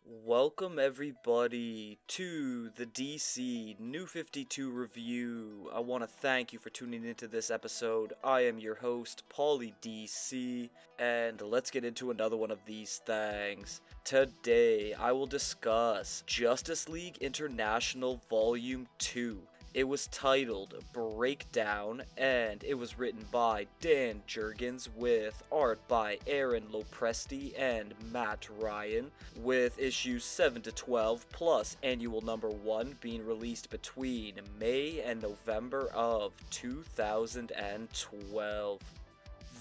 Welcome everybody to the DC New 52 review. I want to thank you for tuning into this episode. I am your host, Paulie DC, and let's get into another one of these things. Today, I will discuss Justice League International Vol.2. It was titled Breakdown, and it was written by Dan Jugens with art by Aaron Lopresti and Matt Ryan, with issues 7 to 12 plus annual number 1 being released between May and November of 2012.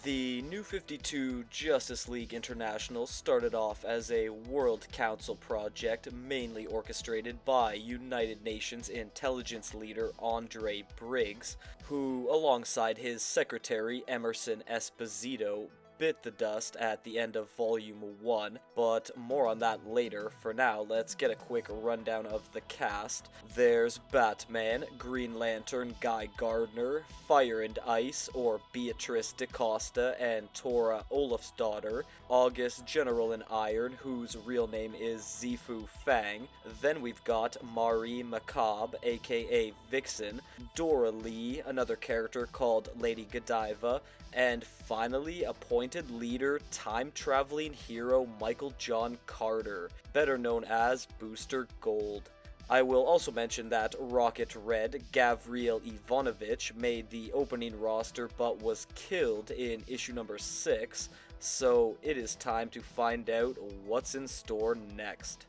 The New 52 Justice League International started off as a World Council project mainly orchestrated by United Nations intelligence leader Andre Briggs, who, alongside his secretary Emerson Esposito, bit the dust at the end of Volume 1, but more on that later. For now, let's get a quick rundown of the cast. There's Batman, Green Lantern Guy Gardner, Fire and Ice or Beatrice DaCosta and Tora Olafsdottir, August General in Iron, whose real name is Zifu Fang. Then we've got Mari Macabre, aka Vixen, Dora Lee, another character called Lady Godiva, and finally, appointed leader, time-traveling hero Michael John Carter, better known as Booster Gold. I will also mention that Rocket Red, Gavriel Ivanovich, made the opening roster but was killed in issue number 6, so it is time to find out what's in store next.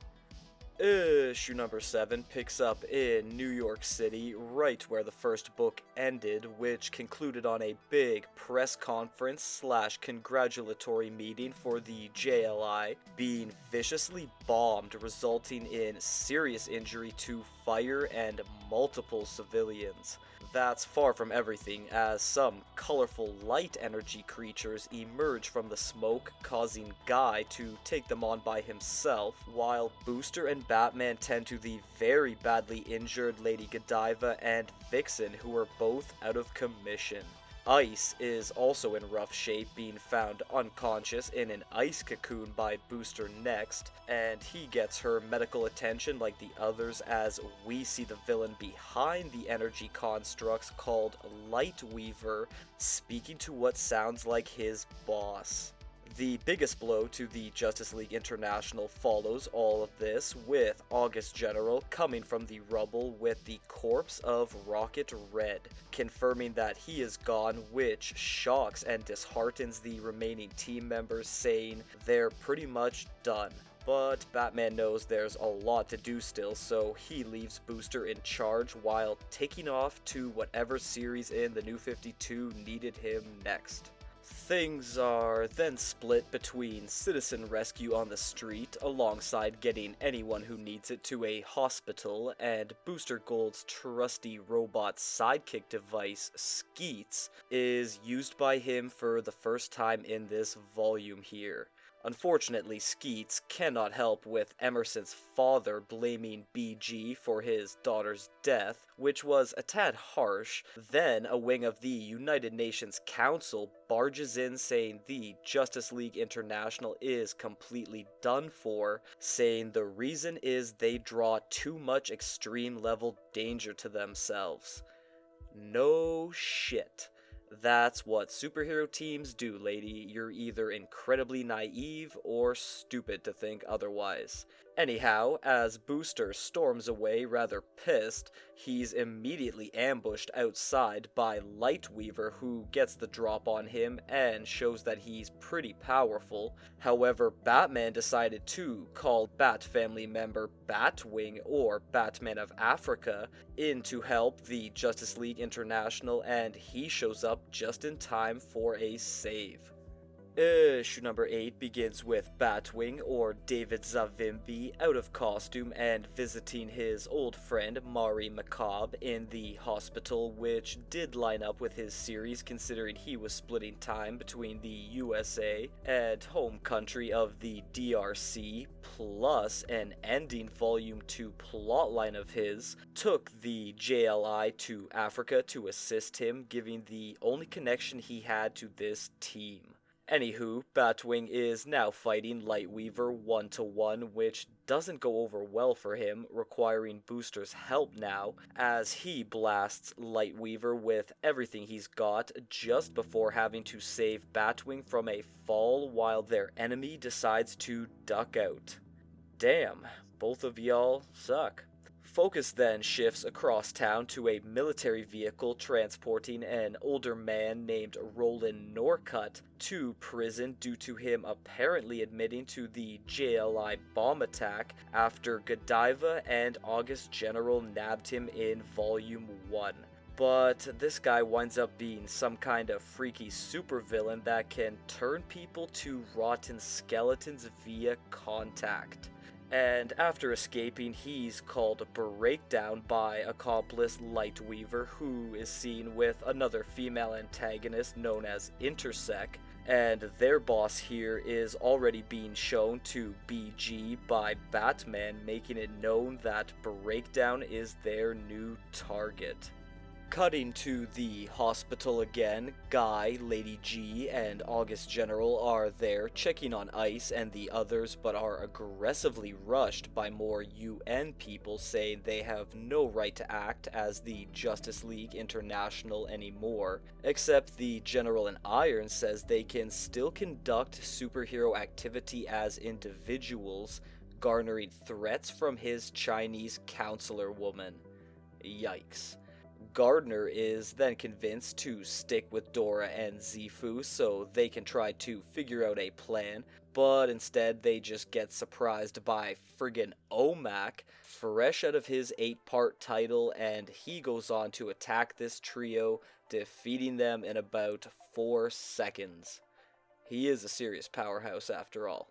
Issue number 7 picks up in New York City, right where the first book ended, which concluded on a big press conference slash congratulatory meeting for the JLI being viciously bombed, resulting in serious injury to Fire and multiple civilians. That's far from everything, as some colorful light energy creatures emerge from the smoke, causing Guy to take them on by himself, while Booster and Batman tend to the very badly injured Lady Godiva and Vixen, who are both out of commission. Ice is also in rough shape, being found unconscious in an ice cocoon by Booster next, and he gets her medical attention like the others as we see the villain behind the energy constructs called Lightweaver speaking to what sounds like his boss. The biggest blow to the Justice League International follows all of this, with August General coming from the rubble with the corpse of Rocket Red, confirming that he is gone, which shocks and disheartens the remaining team members, saying they're pretty much done. But Batman knows there's a lot to do still, so he leaves Booster in charge while taking off to whatever series in the New 52 needed him next. Things are then split between citizen rescue on the street, alongside getting anyone who needs it to a hospital, and Booster Gold's trusty robot sidekick device, Skeets, is used by him for the first time in this volume here. Unfortunately, Skeets cannot help with Emerson's father blaming BG for his daughter's death, which was a tad harsh. Then a wing of the United Nations Council barges in saying the Justice League International is completely done for, saying the reason is they draw too much extreme level danger to themselves. No shit. That's what superhero teams do, lady. You're either incredibly naive or stupid to think otherwise. Anyhow, as Booster storms away rather pissed, he's immediately ambushed outside by Lightweaver, who gets the drop on him and shows that he's pretty powerful. However, Batman decided to call Bat family member Batwing, or Batman of Africa, in to help the Justice League International, and he shows up just in time for a save. Issue number 8 begins with Batwing, or David Zavimbi, out of costume and visiting his old friend Mari Macabre in the hospital, which did line up with his series considering he was splitting time between the USA and home country of the DRC, plus an ending Volume 2 plotline of his, took the JLI to Africa to assist him, giving the only connection he had to this team. Anywho, Batwing is now fighting Lightweaver 1-to-1, which doesn't go over well for him, requiring Booster's help now, as he blasts Lightweaver with everything he's got just before having to save Batwing from a fall while their enemy decides to duck out. Damn, both of y'all suck. Focus then shifts across town to a military vehicle transporting an older man named Roland Norcutt to prison due to him apparently admitting to the JLI bomb attack after Godiva and August General nabbed him in Volume 1. But this guy winds up being some kind of freaky supervillain that can turn people to rotten skeletons via contact. And after escaping, he's called Breakdown by accomplice Lightweaver, who is seen with another female antagonist known as Intersect, and their boss here is already being shown to BG by Batman, making it known that Breakdown is their new target. Cutting to the hospital again, Guy, Lady G, and August General are there checking on Ice and the others, but are aggressively rushed by more UN people saying they have no right to act as the Justice League International anymore, except the General in Iron says they can still conduct superhero activity as individuals, garnering threats from his Chinese counselor woman. Yikes. Gardner is then convinced to stick with Dora and Zifu so they can try to figure out a plan, but instead they just get surprised by friggin' OMAC, fresh out of his 8-part title, and he goes on to attack this trio, defeating them in about 4 seconds. He is a serious powerhouse after all.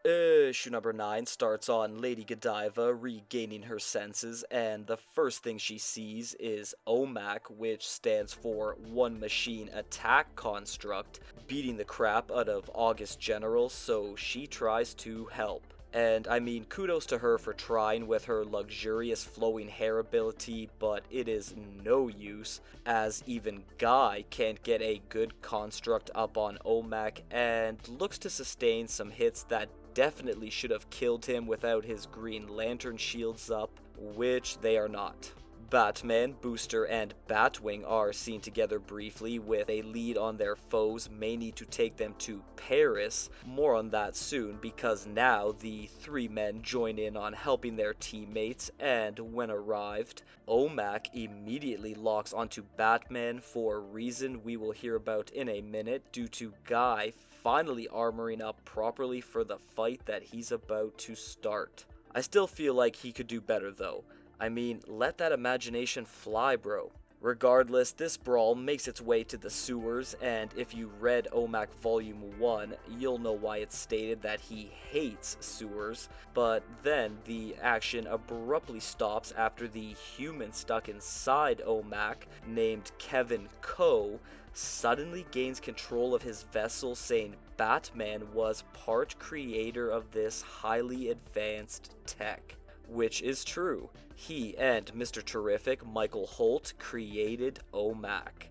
Issue number 9 starts on Lady Godiva regaining her senses, and the first thing she sees is OMAC, which stands for One Machine Attack Construct, beating the crap out of August General, so she tries to help. And I mean, kudos to her for trying with her luxurious flowing hair ability, but it is no use, as even Guy can't get a good construct up on OMAC, and looks to sustain some hits that definitely should have killed him without his Green Lantern shields up, which they are not. Batman, Booster, and Batwing are seen together briefly, with a lead on their foes may need to take them to Paris. More on that soon, because now the 3 men join in on helping their teammates, and when arrived, OMAC immediately locks onto Batman for a reason we will hear about in a minute, due to Guy finally armoring up properly for the fight that he's about to start. I still feel like he could do better though. I mean, let that imagination fly, bro. Regardless, this brawl makes its way to the sewers, and if you read OMAC Volume 1, you'll know why it's stated that he hates sewers, but then the action abruptly stops after the human stuck inside OMAC, named Kevin Coe, suddenly gains control of his vessel, saying Batman was part creator of this highly advanced tech. Which is true. He and Mr. Terrific, Michael Holt, created OMAC.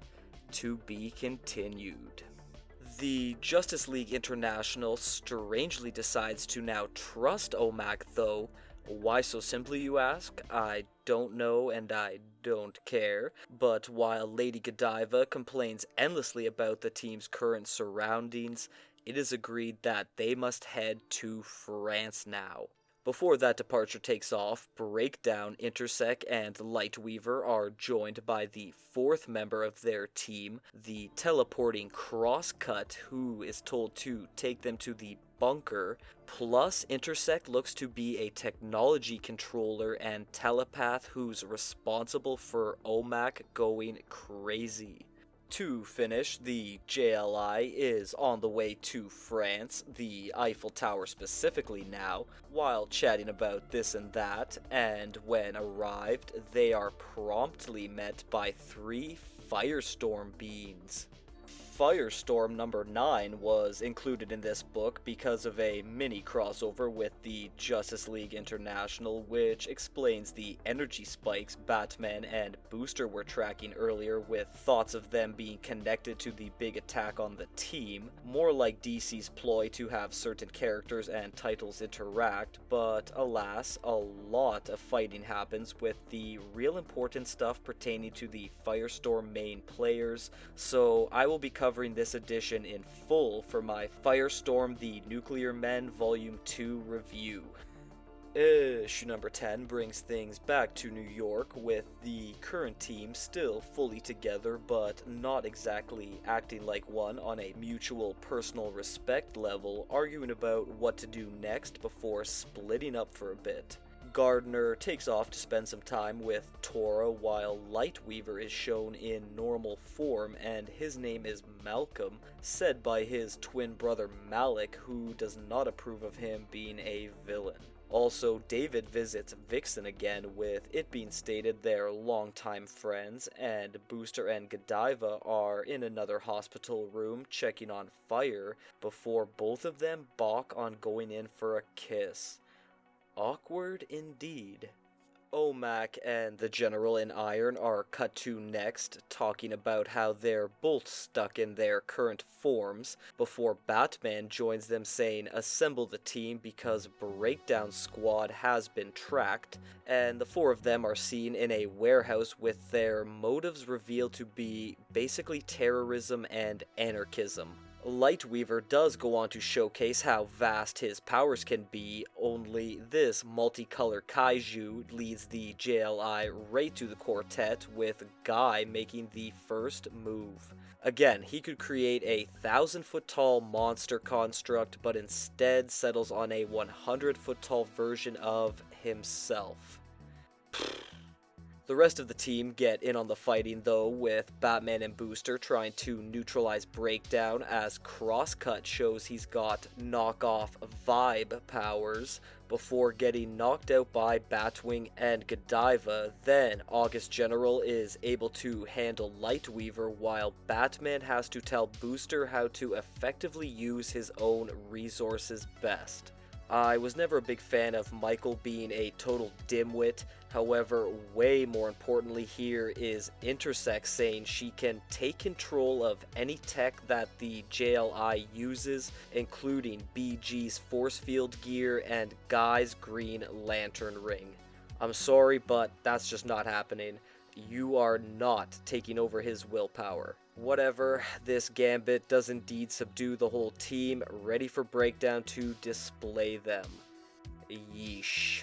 To be continued. The Justice League International strangely decides to now trust OMAC though. Why so simply, you ask? I don't know and I don't care, but while Lady Godiva complains endlessly about the team's current surroundings, it is agreed that they must head to France now. Before that departure takes off, Breakdown, Intersect, and Lightweaver are joined by the 4th member of their team, the teleporting Crosscut, who is told to take them to the bunker, plus Intersect looks to be a technology controller and telepath who's responsible for OMAC going crazy. To finish, the JLI is on the way to France, the Eiffel Tower specifically now, while chatting about this and that, and when arrived, they are promptly met by 3 firestorm beings. Firestorm number 9 was included in this book because of a mini crossover with the Justice League International, which explains the energy spikes Batman and Booster were tracking earlier, with thoughts of them being connected to the big attack on the team, more like DC's ploy to have certain characters and titles interact. But alas, a lot of fighting happens, with the real important stuff pertaining to the Firestorm main players, so I will be covering this edition in full for my Firestorm the Nuclear Men Vol.2 review. Issue number 10 brings things back to New York, with the current team still fully together, but not exactly acting like one on a mutual personal respect level, arguing about what to do next before splitting up for a bit. Gardner takes off to spend some time with Tora, while Lightweaver is shown in normal form, and his name is Malcolm, said by his twin brother Malik, who does not approve of him being a villain. Also, David visits Vixen again, with it being stated they're longtime friends, and Booster and Godiva are in another hospital room checking on Fire before both of them balk on going in for a kiss. Awkward indeed. OMAC and the General in Iron are cut to next, talking about how they're both stuck in their current forms, before Batman joins them saying assemble the team because Breakdown Squad has been tracked, and the four of them are seen in a warehouse with their motives revealed to be basically terrorism and anarchism. Lightweaver does go on to showcase how vast his powers can be, only this multicolor kaiju leads the JLI right to the quartet, with Guy making the first move. Again, he could create a 1,000-foot tall monster construct, but instead settles on a 100-foot tall version of himself. The rest of the team get in on the fighting though, with Batman and Booster trying to neutralize Breakdown, as Crosscut shows he's got knockoff vibe powers before getting knocked out by Batwing and Godiva. Then August General is able to handle Lightweaver, while Batman has to tell Booster how to effectively use his own resources best. I was never a big fan of Michael being a total dimwit. However, way more importantly here is Intersect saying she can take control of any tech that the JLI uses, including BG's force field gear and Guy's Green Lantern ring. I'm sorry, but that's just not happening. You are not taking over his willpower. Whatever, this Gambit does indeed subdue the whole team, ready for Breakdown to display them. Yeesh.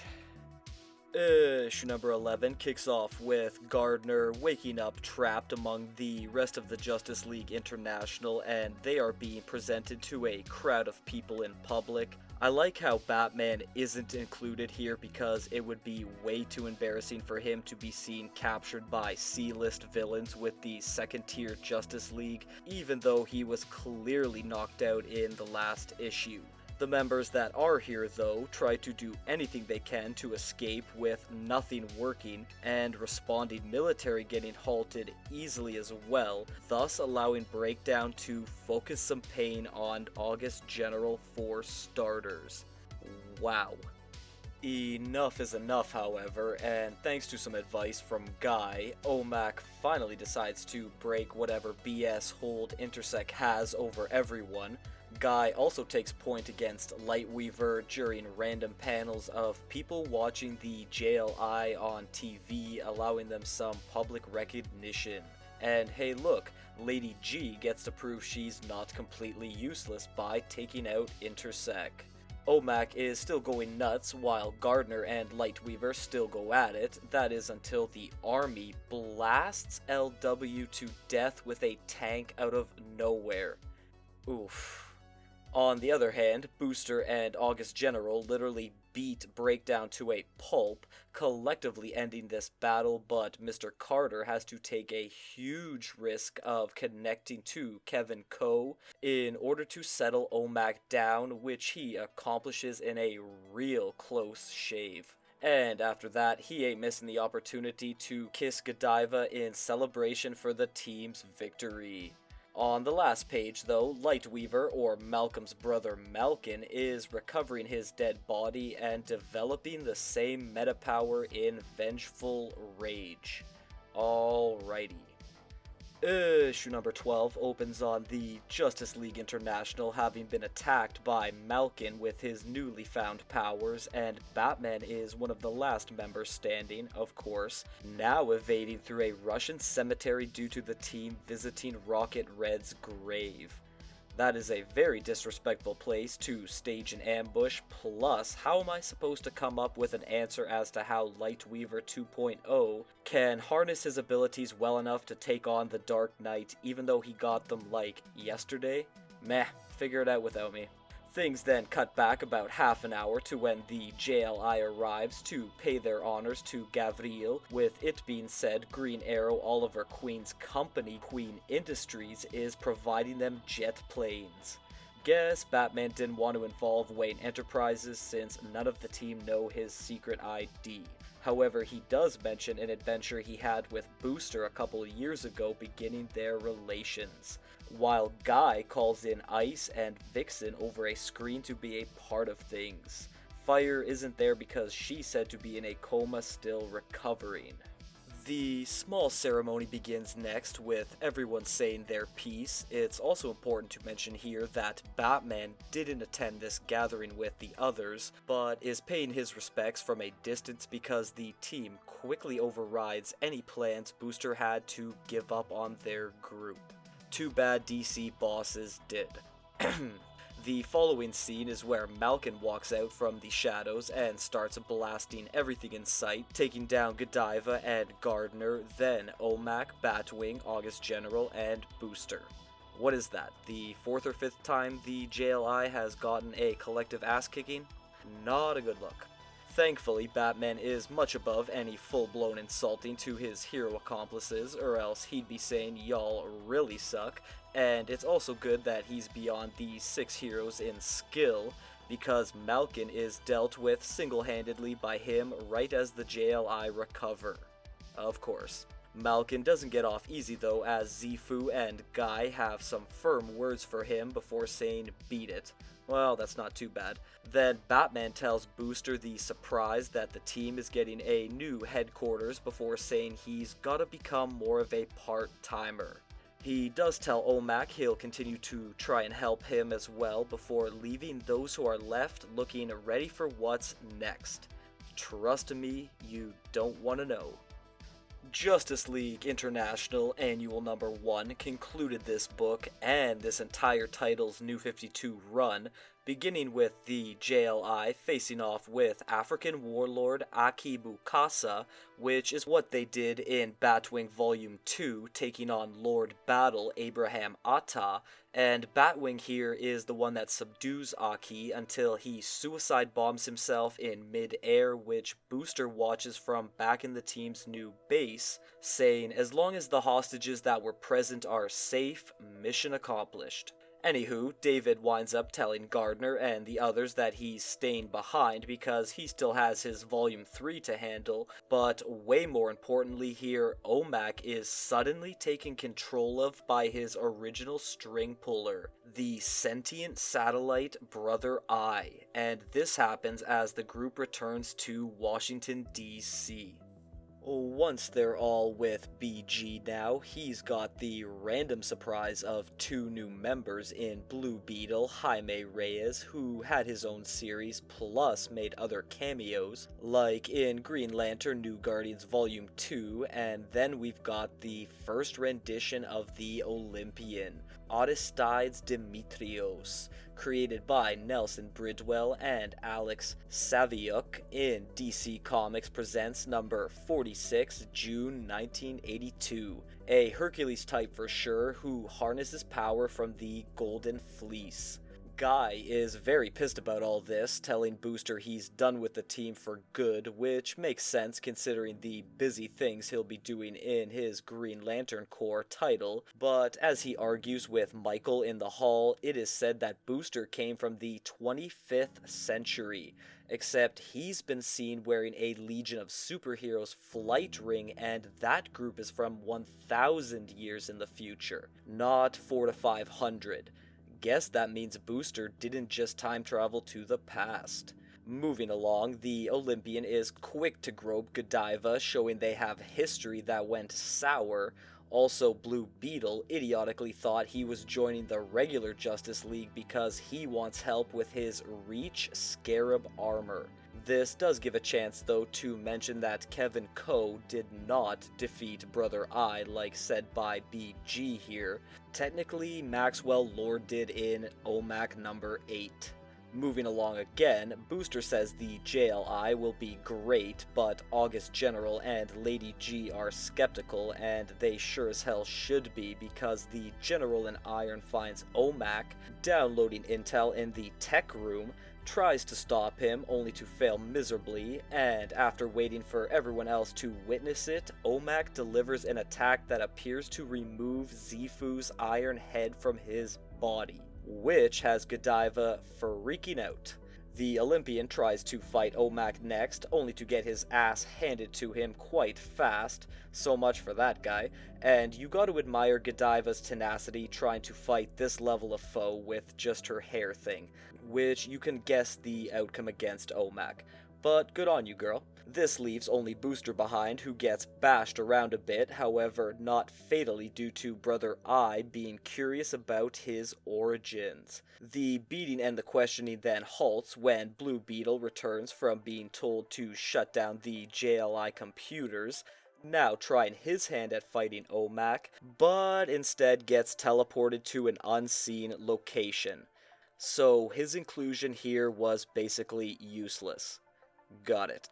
Issue number 11 kicks off with Gardner waking up trapped among the rest of the Justice League International, and they are being presented to a crowd of people in public. I like how Batman isn't included here because it would be way too embarrassing for him to be seen captured by C-list villains with the second-tier Justice League, even though he was clearly knocked out in the last issue. The members that are here, though, try to do anything they can to escape, with nothing working, and responding military getting halted easily as well, thus allowing Breakdown to focus some pain on August General for starters. Wow. Enough is enough, however, and thanks to some advice from Guy, OMAC finally decides to break whatever BS hold Intersect has over everyone. Guy also takes point against Lightweaver during random panels of people watching the JLI on TV, allowing them some public recognition. And hey look, Lady G gets to prove she's not completely useless by taking out Intersect. OMAC is still going nuts while Gardner and Lightweaver still go at it, that is until the army blasts LW to death with a tank out of nowhere. Oof. On the other hand, Booster and August General literally beat Breakdown to a pulp, collectively ending this battle, but Mr. Carter has to take a huge risk of connecting to Kevin Coe in order to settle OMAC down, which he accomplishes in a real close shave. And after that, he ain't missing the opportunity to kiss Godiva in celebration for the team's victory. On the last page, though, Lightweaver, or Malcolm's brother Malkin, is recovering his dead body and developing the same meta power in Vengeful Rage. Alrighty. Issue number 12 opens on the Justice League International having been attacked by Malkin with his newly found powers, and Batman is one of the last members standing, of course, now evading through a Russian cemetery due to the team visiting Rocket Red's grave. That is a very disrespectful place to stage an ambush, plus how am I supposed to come up with an answer as to how Lightweaver 2.0 can harness his abilities well enough to take on the Dark Knight even though he got them, like, yesterday? Meh, figure it out without me. Things then cut back about half an hour to when the JLI arrives to pay their honors to Gavril, with it being said Green Arrow Oliver Queen's company, Queen Industries, is providing them jet planes. Guess Batman didn't want to involve Wayne Enterprises since none of the team know his secret ID. However, he does mention an adventure he had with Booster a couple of years ago beginning their relations, while Guy calls in Ice and Vixen over a screen to be a part of things. Fire isn't there because she's said to be in a coma still recovering. The small ceremony begins next with everyone saying their piece. It's also important to mention here that Batman didn't attend this gathering with the others, but is paying his respects from a distance because the team quickly overrides any plans Booster had to give up on their group. Too bad DC bosses did. The following scene is where Malkin walks out from the shadows and starts blasting everything in sight, taking down Godiva and Gardner, then OMAC, Batwing, August General, and Booster. What is that, the fourth or fifth time the JLI has gotten a collective ass-kicking? Not a good look. Thankfully, Batman is much above any full-blown insulting to his hero accomplices, or else he'd be saying y'all really suck, and it's also good that he's beyond the 6 heroes in skill, because Malkin is dealt with single-handedly by him right as the JLI recover. Of course. Malkin doesn't get off easy though, as Zifu and Guy have some firm words for him before saying beat it. Well, that's not too bad. Then Batman tells Booster the surprise that the team is getting a new headquarters before saying he's gotta become more of a part-timer. He does tell OMAC he'll continue to try and help him as well before leaving those who are left looking ready for what's next. Trust me, you don't want to know. Justice League International Annual Number 1 concluded this book and this entire title's New 52 run, beginning with the JLI facing off with African warlord Akibu Kasa, which is what they did in Batwing Vol.2, taking on Lord Battle Abraham Atta, and Batwing here is the one that subdues Aki until he suicide bombs himself in mid-air, which Booster watches from back in the team's new base, saying as long as the hostages that were present are safe, mission accomplished. Anywho, David winds up telling Gardner and the others that he's staying behind because he still has his Volume 3 to handle, but way more importantly here, OMAC is suddenly taken control of by his original string puller, the sentient satellite Brother Eye, and this happens as the group returns to Washington, D.C. Once they're all with BG now, he's got the random surprise of 2 new members in Blue Beetle, Jaime Reyes, who had his own series plus made other cameos, like in Green Lantern New Guardians Volume 2, and then we've got the first rendition of the Olympian, Aristides Dimitrios, created by Nelson Bridwell and Alex Saviuk in DC Comics Presents number 46, June 1982. A Hercules type for sure, who harnesses power from the Golden Fleece. Guy is very pissed about all this, telling Booster he's done with the team for good, which makes sense considering the busy things he'll be doing in his Green Lantern Corps title, but as he argues with Michael in the hall, it is said that Booster came from the 25th century, Except he's been seen wearing a Legion of Superheroes flight ring, and that group is from 1,000 years in the future, not 4 to 500. Guess that means Booster didn't just time travel to the past. Moving along, the Olympian is quick to grope Godiva, showing they have history that went sour. Also, Blue Beetle idiotically thought he was joining the regular Justice League because he wants help with his Reach Scarab armor. This does give a chance, though, to mention that Kevin Ko did not defeat Brother Eye like said by BG here. Technically, Maxwell Lord did in OMAC number 8. Moving along again, Booster says the JLI will be great, but August General and Lady G are skeptical, and they sure as hell should be, because the General in Iron finds OMAC downloading intel in the tech room, tries to stop him only to fail miserably, and after waiting for everyone else to witness it, OMAC delivers an attack that appears to remove Zifu's iron head from his body, which has Godiva freaking out. The Olympian tries to fight OMAC next, only to get his ass handed to him quite fast, so much for that guy, and you gotta admire Godiva's tenacity trying to fight this level of foe with just her hair thing, which you can guess the outcome against OMAC. But good on you, girl. This leaves only Booster behind, who gets bashed around a bit, however not fatally due to Brother Eye being curious about his origins. The beating and the questioning then halts when Blue Beetle returns from being told to shut down the JLI computers, now trying his hand at fighting OMAC, but instead gets teleported to an unseen location. So his inclusion here was basically useless. Got it.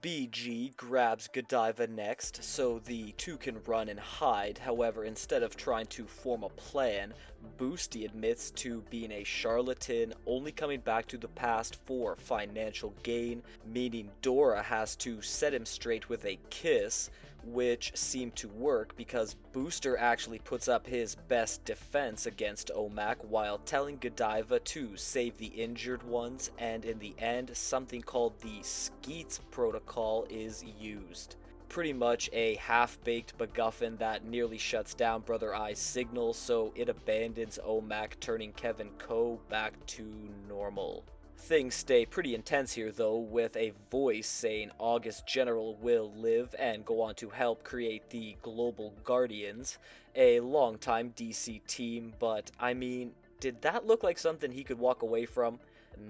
BG grabs Godiva next, so the two can run and hide. However, instead of trying to form a plan, Boosty admits to being a charlatan, only coming back to the past for financial gain, meaning Dora has to set him straight with a kiss, which seemed to work because Booster actually puts up his best defense against OMAC while telling Godiva to save the injured ones, and in the end, something called the Skeets Protocol is used. Pretty much a half-baked MacGuffin that nearly shuts down Brother Eye's signal, so it abandons OMAC, turning Kevin Ko back to normal. Things stay pretty intense here though, with a voice saying August General will live and go on to help create the Global Guardians, a longtime DC team, but I mean, did that look like something he could walk away from?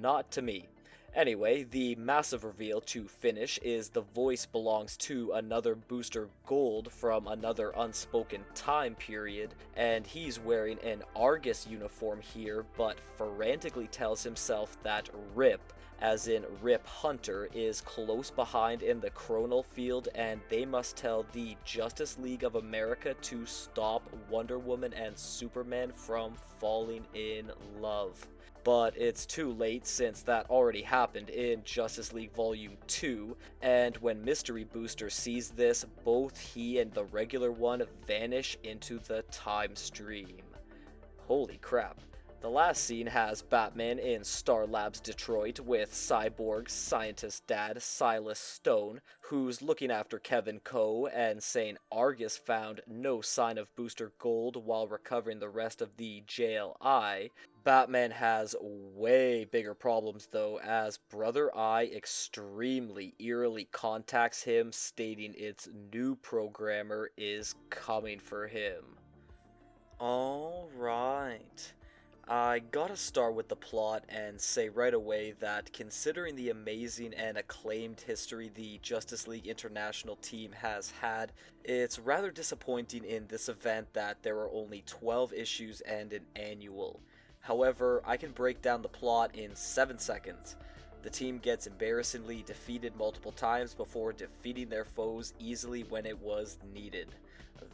Not to me. Anyway, the massive reveal to finish is the voice belongs to another Booster Gold from another unspoken time period, and he's wearing an Argus uniform here, but frantically tells himself that Rip, as in Rip Hunter, is close behind in the chronal field, and they must tell the Justice League of America to stop Wonder Woman and Superman from falling in love. But it's too late since that already happened in Justice League Vol.2, and when Mystery Booster sees this, both he and the regular one vanish into the time stream. Holy crap. The last scene has Batman in Star Labs Detroit with Cyborg's scientist dad Silas Stone, who's looking after Kevin Ko and saying Argus found no sign of Booster Gold while recovering the rest of the JLI. Batman has way bigger problems though, as Brother Eye extremely eerily contacts him, stating its new programmer is coming for him. Alright. I gotta start with the plot and say right away that considering the amazing and acclaimed history the Justice League International team has had, it's rather disappointing in this event that there are only 12 issues and an annual. However, I can break down the plot in 7 seconds. The team gets embarrassingly defeated multiple times before defeating their foes easily when it was needed.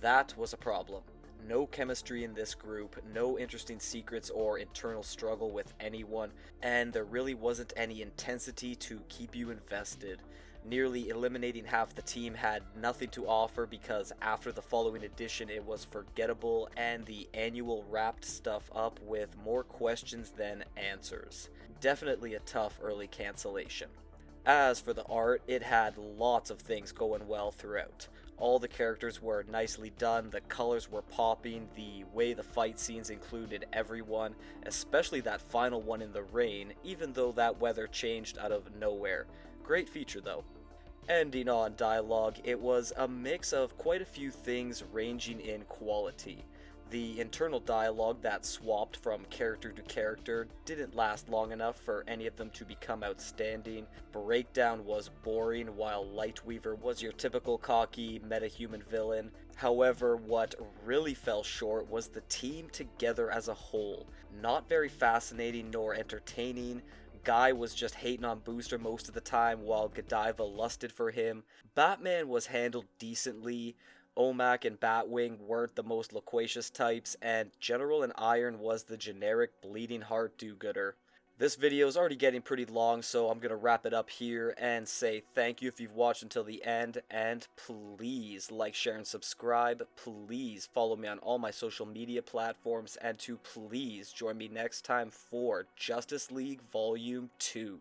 That was a problem. No chemistry in this group, no interesting secrets or internal struggle with anyone, and there really wasn't any intensity to keep you invested. Nearly eliminating half the team had nothing to offer because after the following edition it was forgettable, and the annual wrapped stuff up with more questions than answers. Definitely a tough early cancellation. As for the art, it had lots of things going well throughout. All the characters were nicely done, the colors were popping, the way the fight scenes included everyone, especially that final one in the rain, even though that weather changed out of nowhere. Great feature though. Ending on dialogue, it was a mix of quite a few things ranging in quality. The internal dialogue that swapped from character to character didn't last long enough for any of them to become outstanding. Breakdown was boring, while Lightweaver was your typical cocky, metahuman villain. However, what really fell short was the team together as a whole. Not very fascinating nor entertaining. Guy was just hating on Booster most of the time while Godiva lusted for him. Batman was handled decently. OMAC and Batwing weren't the most loquacious types, and General and Iron was the generic bleeding heart do-gooder. This video is already getting pretty long, so I'm going to wrap it up here and say thank you if you've watched until the end, and please like, share, and subscribe. Please follow me on all my social media platforms, and to please join me next time for Justice League Volume 2.